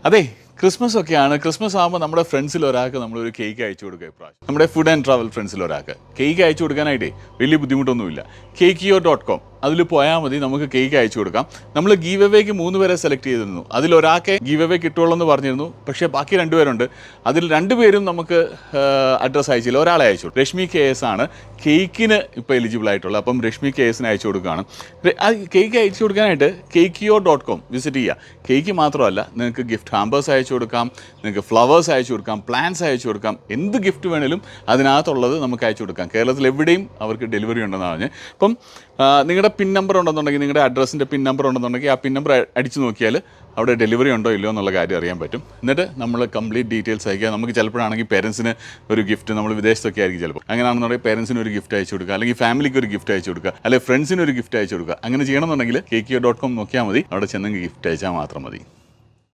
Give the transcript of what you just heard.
അതെ, ക്രിസ്മസ് ഒക്കെയാണ്. ക്രിസ്മസ് ആകുമ്പോൾ നമ്മുടെ ഫ്രണ്ട്സിൽ ഒരാൾക്ക് നമ്മളൊരു കേക്ക് അയച്ചു കൊടുക്കുക. ഇപ്രാവശ്യം നമ്മുടെ ഫുഡ് ആൻഡ് ട്രാവൽ ഫ്രണ്ട്സിൽ ഒരാൾക്ക് കേക്ക് അയച്ചു കൊടുക്കാനായിട്ടേ വലിയ ബുദ്ധിമുട്ടൊന്നുമില്ല. cakeyo.com അതിൽ പോയാൽ മതി, നമുക്ക് കേക്ക് അയച്ചു കൊടുക്കാം. നമ്മൾ ഗീവ് അവേക്ക് 3 പേരെ സെലക്ട് ചെയ്തിരുന്നു. അതിലൊരാൾക്ക് ഗീവ് അവേ കിട്ടുള്ളൂ എന്ന് പറഞ്ഞിരുന്നു. പക്ഷേ ബാക്കി 2 പേരുണ്ട്. അതിൽ 2 പേരും നമുക്ക് അഡ്രസ്സ് അയച്ചില്ല. ഒരാളെ അയച്ചു. രശ്മി KS ആണ് കേക്കിന് ഇപ്പോൾ എലിജിബിൾ ആയിട്ടുള്ളത്. അപ്പം രശ്മി KSന് അയച്ചു കൊടുക്കുകയാണ്. കേക്ക് അയച്ചു കൊടുക്കാനായിട്ട് cakeyo.com വിസിറ്റ് ചെയ്യുക. കേക്ക് മാത്രമല്ല, നിങ്ങൾക്ക് ഗിഫ്റ്റ് ഹാമ്പേഴ്സ് അയച്ചു കൊടുക്കാം, നിങ്ങൾക്ക് ഫ്ലവേഴ്സ് അയച്ചു കൊടുക്കാം, പ്ലാന്റ്സ് അയച്ചു കൊടുക്കാം. എന്ത് ഗിഫ്റ്റ് വേണേലും അതിനകത്തുള്ളത് നമുക്ക് അയച്ചു കൊടുക്കാം. കേരളത്തിൽ എവിടെയും അവർക്ക് ഡെലിവറി ഉണ്ടെന്നാണ് പറഞ്ഞത്. അപ്പം നിങ്ങളുടെ പിൻ നമ്പർ ഉണ്ടെന്നുണ്ടെങ്കിൽ, നിങ്ങളുടെ അഡ്രസ്സിൻ്റെ പിൻ നമ്പർ ഉണ്ടെന്നുണ്ടെങ്കിൽ ആ പിൻ നമ്പർ അടിച്ചു നോക്കിയാൽ അവിടെ ഡെലിവറി ഉണ്ടോ ഇല്ലയോ എന്നുള്ള കാര്യം അറിയാൻ പറ്റും. എന്നിട്ട് നമ്മൾ കംപ്ലീറ്റ് ഡീറ്റെയിൽസ് അയക്കുക. നമുക്ക് ചിലപ്പോഴാണെങ്കിൽ പേരൻസിന് ഒരു ഗിഫ്റ്റ്, നമ്മൾ വിദേശത്തൊക്കെ ആയിരിക്കും ചിലപ്പോൾ, അങ്ങനെയാണെന്നുണ്ടെങ്കിൽ പേരൻസിന് ഒരു ഗിഫ്റ്റ് അയച്ചു കൊടുക്കുക, അല്ലെങ്കിൽ ഫാമിലിക്ക് ഒരു ഗിഫ്റ്റ് അയച്ചു കൊടുക്കുക, അല്ലെങ്കിൽ ഫ്രണ്ട്സിന് ഒരു ഗിഫ്റ്റ് അയച്ചു കൊടുക്കുക. അങ്ങനെ ചെയ്യണമെന്നുണ്ടെങ്കിൽ cakeyo.com നോക്കിയാൽ മതി. അവിടെ ചെന്നെങ്കിൽ ഗിഫ്റ്റ് അയച്ചാൽ മാത്രം മതി.